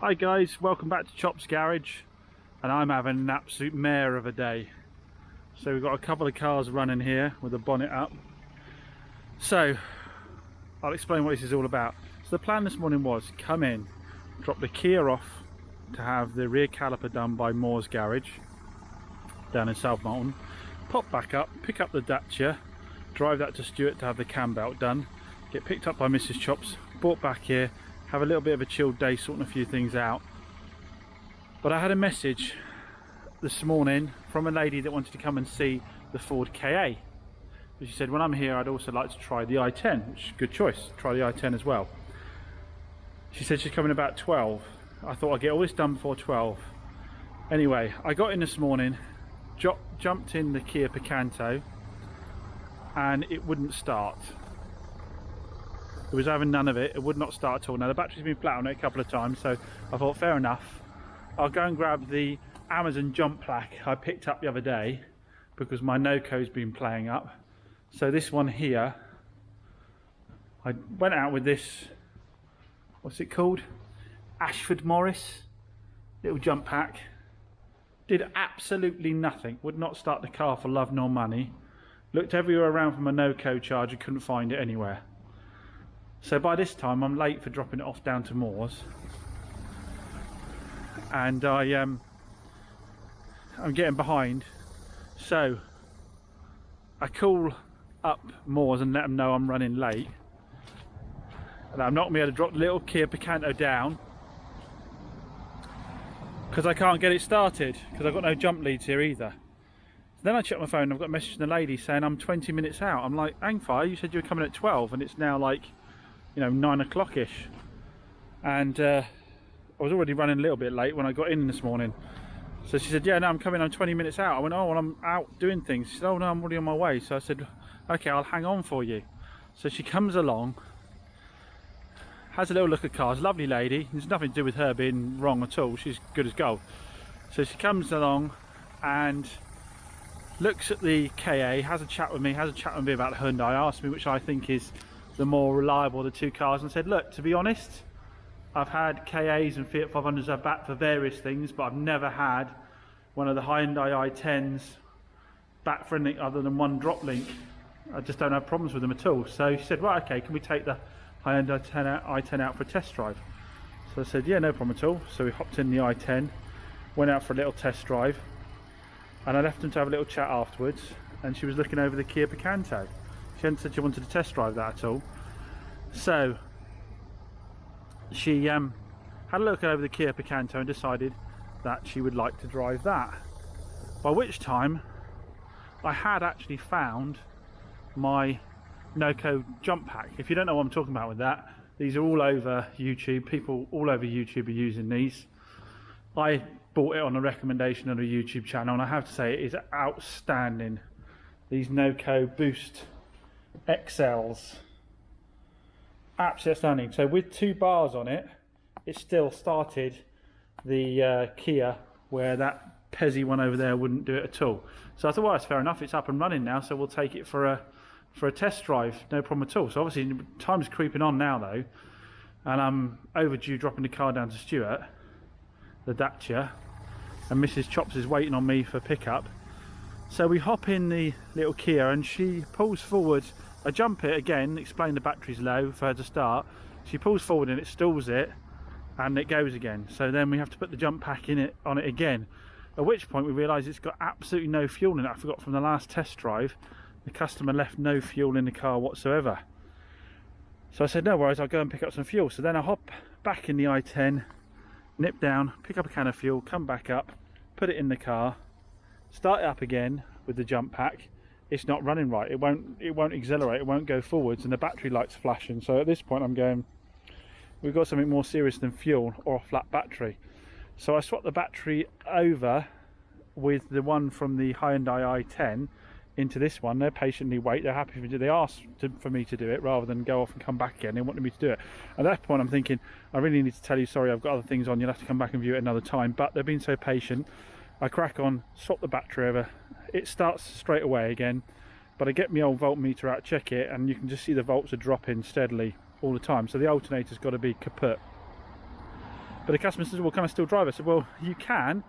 Hi guys, welcome back to Chops Garage, and I'm having an absolute mare of a day. So we've got a couple of cars running here with the bonnet up. So I'll explain what this is all about. So the plan this morning was come in, drop the Kia off to have the rear caliper done by Moore's Garage down in South Moulton, pop back up, pick up the Dacia, drive that to Stuart to have the cam belt done, get picked up by Mrs. Chops, brought back here, have a little bit of a chilled day sorting a few things out. But I had a message this morning from a lady that wanted to come and see the Ford Ka. She said when I'm here I'd also like to try the i10, which is a good choice, try the i10 as well. She said she's coming about 12. I thought I'd get all this done before 12. Anyway, I got in this morning, jumped in the Kia Picanto, and it wouldn't start. It was having none of it. It would not start at all. Now the battery's been flat on it a couple of times, so I thought fair enough, I'll go and grab the Amazon jump pack I picked up the other day because my Noco's been playing up. So this one here, I went out with this, what's it called, Ashford Morris little jump pack. Did absolutely nothing, would not start the car for love nor money. Looked everywhere around for my Noco charger, couldn't find it anywhere. So by this time I'm late for dropping it off down to Moore's, and I'm getting behind. So I call up Moore's and let them know I'm running late, and I'm not going to be able to drop the little Kia Picanto down because I can't get it started because I've got no jump leads here either. So then I check my phone and I've got a message from the lady saying I'm 20 minutes out. I'm like, hang fire, you said you were coming at 12 and it's now like, you know, 9 o'clock ish, and I was already running a little bit late when I got in this morning. So she said, yeah, no, I'm coming, I'm 20 minutes out. I went, oh well, I'm out doing things. She said, oh no, I'm already on my way. So I said, okay, I'll hang on for you. So she comes along, has a little look at cars, lovely lady, there's nothing to do with her being wrong at all, she's good as gold. So she comes along and looks at the Ka, has a chat with me about the Hyundai, asked me which I think is the more reliable of the two cars, and said, look, to be honest, I've had Kas and Fiat 500s I've backed for various things, but I've never had one of the Hyundai i10s back for anything other than one drop link. I just don't have problems with them at all. So she said, right, okay, can we take the Hyundai i10 out for a test drive? So I said, yeah, no problem at all. So we hopped in the i10, went out for a little test drive, and I left them to have a little chat afterwards, and she was looking over the Kia Picanto. She hadn't said she wanted to test drive that at all. So she had a look over the Kia Picanto and decided that she would like to drive that. By which time I had actually found my Noco jump pack. If you don't know what I'm talking about with that, these are all over YouTube. People all over YouTube are using these. I bought it on a recommendation on a YouTube channel, and I have to say it is outstanding. These Noco Boost XLs, absolutely outstanding. So with 2 bars on it, it still started the Kia where that Pezzy one over there wouldn't do it at all. So I thought, well, that's fair enough, it's up and running now, so we'll take it for a test drive, no problem at all. So obviously time's creeping on now though, and I'm overdue dropping the car down to Stuart, the Dacia, and Mrs. Chops is waiting on me for pickup. So we hop in the little Kia and she pulls forward. I jump it again, explain the battery's low for her to start. She pulls forward and it stalls it and it goes again. So then we have to put the jump pack on it again. At which point we realise it's got absolutely no fuel in it. I forgot from the last test drive, the customer left no fuel in the car whatsoever. So I said, no worries, I'll go and pick up some fuel. So then I hop back in the i10, nip down, pick up a can of fuel, come back up, put it in the car, start it up again with the jump pack. It's not running right. It won't accelerate, it won't go forwards, and the battery light's flashing. So at this point I'm going, we've got something more serious than fuel or a flat battery. So I swapped the battery over with the one from the Hyundai i10 into this one. They patiently wait, they're happy for me to, they asked for me to do it rather than go off and come back again. They wanted me to do it. At that point I'm thinking, I really need to tell you, sorry, I've got other things on, you'll have to come back and view it another time. But they've been so patient. I crack on, swap the battery over, it starts straight away again, but I get my old voltmeter out, check it, and you can just see the volts are dropping steadily all the time. So the alternator's got to be kaput. But the customer says, well, can I still drive? I said, well, you can,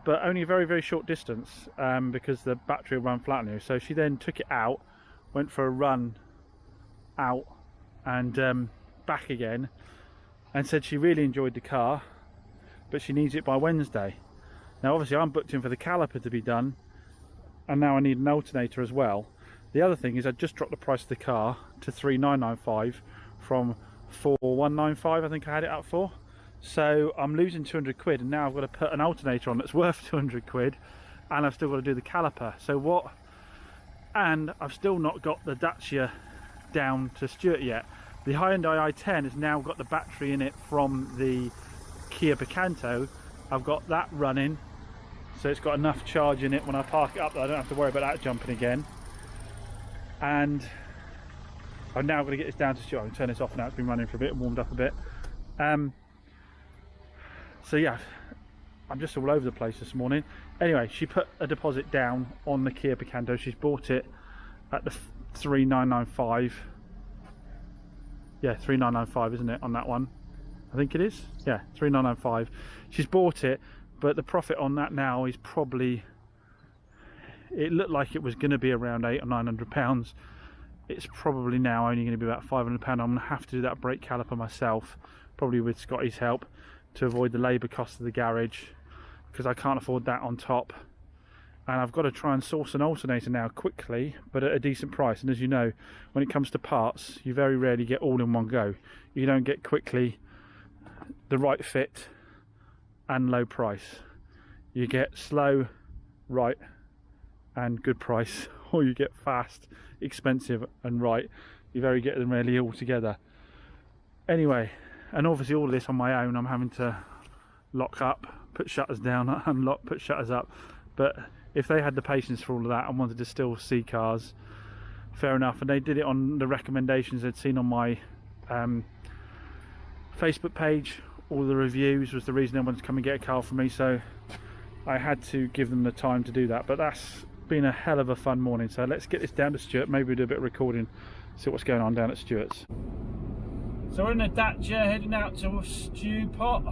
but only a very, very short distance, because the battery will run flat on you. So she then took it out, went for a run out and back again, and said she really enjoyed the car, but she needs it by Wednesday. Now obviously I'm booked in for the caliper to be done, and now I need an alternator as well. The other thing is I just dropped the price of the car to 3,995 from 4,195 I think I had it up for. So I'm losing 200 quid, and now I've got to put an alternator on that's worth 200 quid, and I've still got to do the caliper. So what? And I've still not got the Dacia down to Stuart yet. The Hyundai i10 has now got the battery in it from the Kia Picanto. I've got that running, so it's got enough charge in it when I park it up that I don't have to worry about that jumping again. And I'm now going to get this down to Stuart. I can turn this off now, it's been running for a bit and warmed up a bit. So yeah, I'm just all over the place this morning. Anyway, she put a deposit down on the Kia Picanto. She's bought it at the 3,995. Yeah, 3,995, isn't it, on that one? I think it is. Yeah, 3,995. She's bought it, but the profit on that now is probably, it looked like it was going to be around £800 or £900. It's probably now only going to be about £500. I'm going to have to do that brake caliper myself, probably with Scotty's help, to avoid the labour cost of the garage, because I can't afford that on top. And I've got to try and source an alternator now quickly, but at a decent price. And as you know, when it comes to parts, you very rarely get all in one go. You don't get quickly the right fit and low price. You get slow, right, and good price, or you get fast, expensive, and right. You very get them really all together. Anyway, and obviously all this on my own. I'm having to lock up, put shutters down, unlock, put shutters up. But if they had the patience for all of that and wanted to still see cars, fair enough. And they did it on the recommendations they'd seen on my Facebook page. All the reviews was the reason they wanted to come and get a car from me, so I had to give them the time to do that. But that's been a hell of a fun morning. So let's get this down to Stuart. Maybe we'll do a bit of recording, see what's going on down at Stuart's. So we're in a Dacia heading out to a stew pot.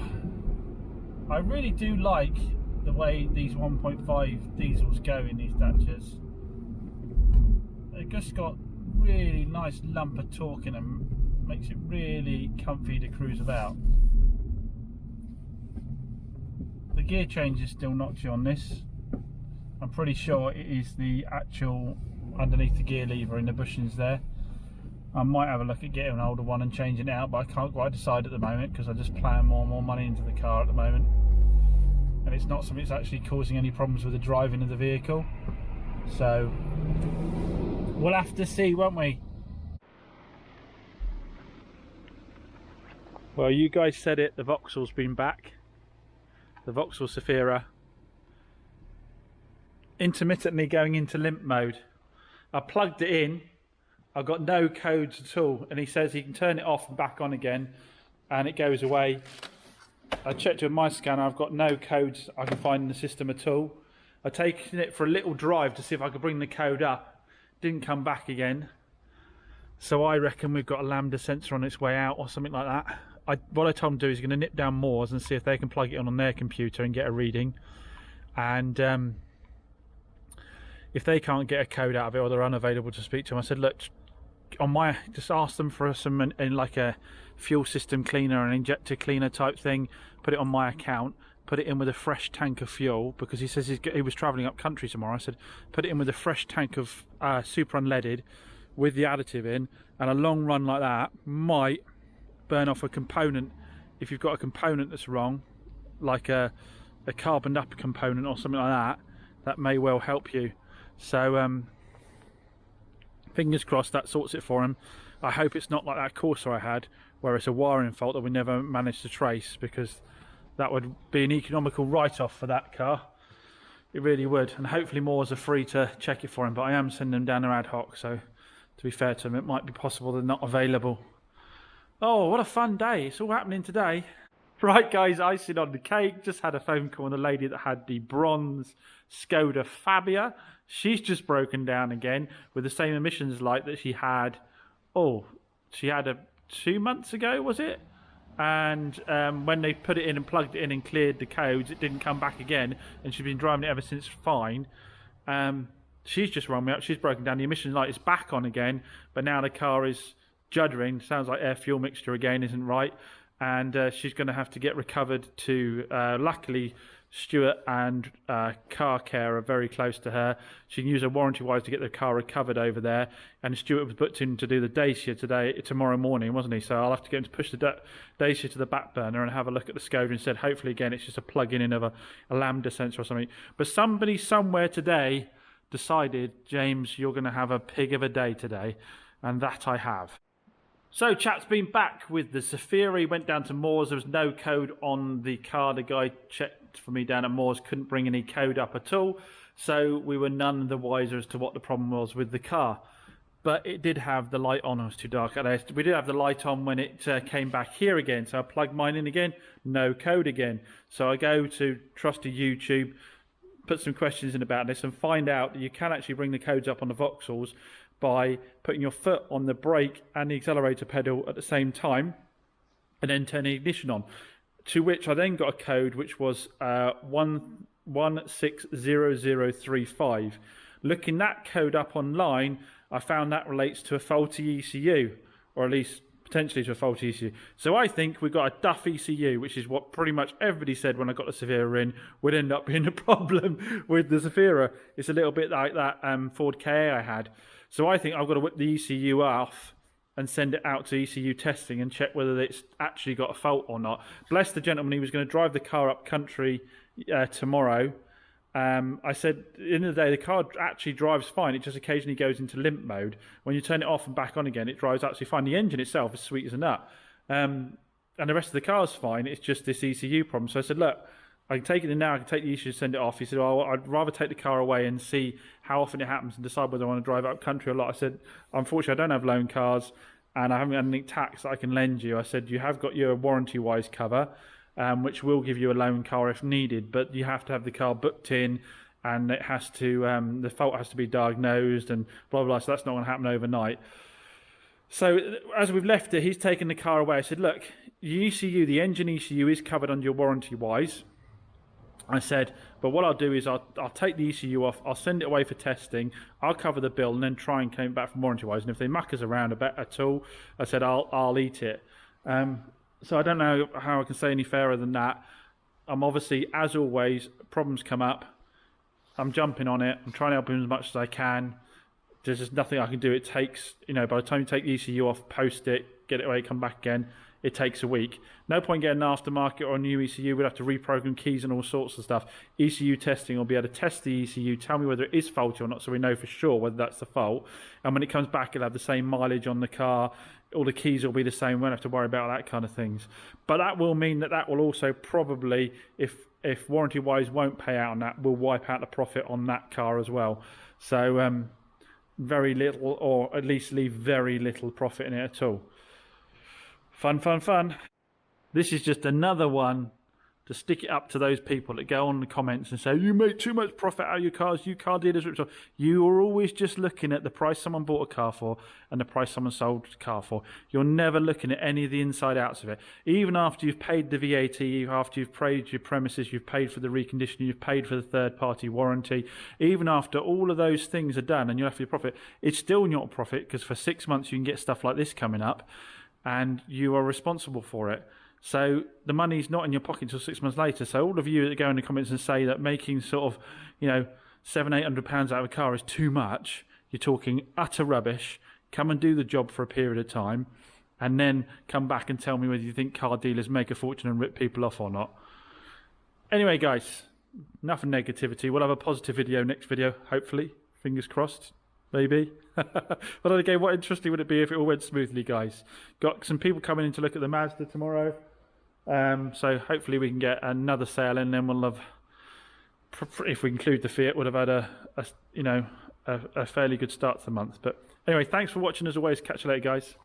I really do like the way these 1.5 diesels go in these Dacias. They've just got really nice lump of torque in them, makes it really comfy to cruise about. The gear change is still notchy on this. I'm pretty sure it is the actual underneath the gear lever in the bushings there. I might have a look at getting an older one and changing it out, but I can't quite decide at the moment because I just plan more and more money into the car at the moment. And it's not something that's actually causing any problems with the driving of the vehicle. So we'll have to see, won't we? Well, you guys said it, the Vauxhall's been back. The Vauxhall Zafira. Intermittently going into limp mode. I plugged it in, I've got no codes at all, and he says he can turn it off and back on again and it goes away. I checked with my scanner, I've got no codes I can find in the system at all. I've taken it for a little drive to see if I could bring the code up. Didn't come back again. So I reckon we've got a lambda sensor on its way out or something like that. What I told him to do is going to nip down Moore's and see if they can plug it on their computer and get a reading. And if they can't get a code out of it or they're unavailable to speak to them, I said, look, on my, just ask them for some in like a fuel system cleaner, an injector cleaner type thing, put it on my account, put it in with a fresh tank of fuel, because he says he was travelling up country tomorrow. I said put it in with a fresh tank of super unleaded with the additive in, and a long run like that might burn off a component. If you've got a component that's wrong, like a carboned up component or something like that, that may well help you. So fingers crossed that sorts it for him. I hope it's not like that Corsa I had, where it's a wiring fault that we never managed to trace, because that would be an economical write-off for that car. It really would. And hopefully Moore's are free to check it for him, but I am sending them down there ad hoc, so to be fair to them, it might be possible they're not available. Oh, what a fun day. It's all happening today. Right guys, icing on the cake. Just had a phone call on the lady that had the bronze Skoda Fabia. She's just broken down again with the same emissions light that she had, she had 2 months ago, was it? and when they put it in and plugged it in and cleared the codes, it didn't come back again, and she's been driving it ever since fine. She's just run me up. She's broken down. The emission light is back on again, but now the car is juddering. Sounds like air fuel mixture again isn't right, and she's going to have to get recovered to. Luckily, Stuart and Car Care are very close to her. She can use her warranty wise to get the car recovered over there. And Stuart was booked in to do the Dacia tomorrow morning, wasn't he? So I'll have to get him to push the Dacia to the back burner and have a look at the Skoda instead. Hopefully, again, it's just a plug-in of a lambda sensor or something. But somebody somewhere today decided, James, you're going to have a pig of a day today, and that I have. So, chap's been back with the Zafira. He went down to Moores. There was no code on the car. The guy checked for me down at Moores, couldn't bring any code up at all. So we were none the wiser as to what the problem was with the car. But it did have the light on. It was too dark. We did have the light on when it came back here again. So I plugged mine in again. No code again. So I go to trusty YouTube, put some questions in about this, and find out that you can actually bring the codes up on the Vauxhalls by putting your foot on the brake and the accelerator pedal at the same time, and then turn the ignition on. To which I then got a code which was 160035. Looking that code up online, I found that relates to a faulty ECU, or at least potentially to a faulty ECU. So I think we've got a duff ECU, which is what pretty much everybody said when I got the Zafira in would end up being a problem with the Zafira. It's a little bit like that Ford KA I had. So I think I've got to whip the ECU off and send it out to ECU testing and check whether it's actually got a fault or not. Bless the gentleman, he was going to drive the car up country tomorrow. I said, at the end of the day, the car actually drives fine. It just occasionally goes into limp mode. When you turn it off and back on again, it drives absolutely fine. The engine itself is sweet as a nut. And the rest of the car's fine. It's just this ECU problem. So I said, look, I can take it in now, I can take the ECU and send it off. He said, oh, I'd rather take the car away and see how often it happens and decide whether I want to drive up country or not. I said, unfortunately, I don't have loan cars and I haven't got any tax that I can lend you. I said, you have got your warranty-wise cover, which will give you a loan car if needed, but you have to have the car booked in and it has to, the fault has to be diagnosed and blah, blah, blah. So that's not going to happen overnight. So as we've left it, he's taken the car away. I said, look, the ECU, the engine ECU is covered under your warranty-wise. I said, but what I'll do is I'll take the ECU off, I'll send it away for testing, I'll cover the bill and then try and claim it back from warranty-wise. And if they muck us around a bit at all, I said, I'll eat it. So I don't know how I can say any fairer than that. I'm obviously, as always, problems come up. I'm jumping on it. I'm trying to help him as much as I can. There's just nothing I can do. It takes, by the time you take the ECU off, post it, get it away, come back again, it takes a week. No point getting an aftermarket or a new ECU. We'd have to reprogram keys and all sorts of stuff. ECU testing will be able to test the ECU, tell me whether it is faulty or not, so we know for sure whether that's the fault. And when it comes back, it'll have the same mileage on the car. All the keys will be the same. We won't have to worry about that kind of things. But that will mean that will also probably, if warranty-wise won't pay out on that, will wipe out the profit on that car as well. So very little, or at least leave very little profit in it at all. Fun, fun, fun. This is just another one to stick it up to those people that go on in the comments and say, you make too much profit out of your cars, you car dealers. You are always just looking at the price someone bought a car for and the price someone sold a car for. You're never looking at any of the inside outs of it. Even after you've paid the VAT, after you've paid your premises, you've paid for the reconditioning, you've paid for the third-party warranty, even after all of those things are done and you're left with your profit, it's still not a profit because for 6 months you can get stuff like this coming up and you are responsible for it. So the money's not in your pocket until 6 months later. So all of you that go in the comments and say that making sort of, £700-800 out of a car is too much, you're talking utter rubbish. Come and do the job for a period of time and then come back and tell me whether you think car dealers make a fortune and rip people off or not. Anyway, guys, enough of negativity. We'll have a positive video next video, hopefully. Fingers crossed. Maybe. But again, what interesting would it be if it all went smoothly, guys? Got some people coming in to look at the Mazda tomorrow. So hopefully we can get another sale in, and then we'll have, if we include the Fiat, would have had a fairly good start to the month. But anyway, thanks for watching as always. Catch you later, guys.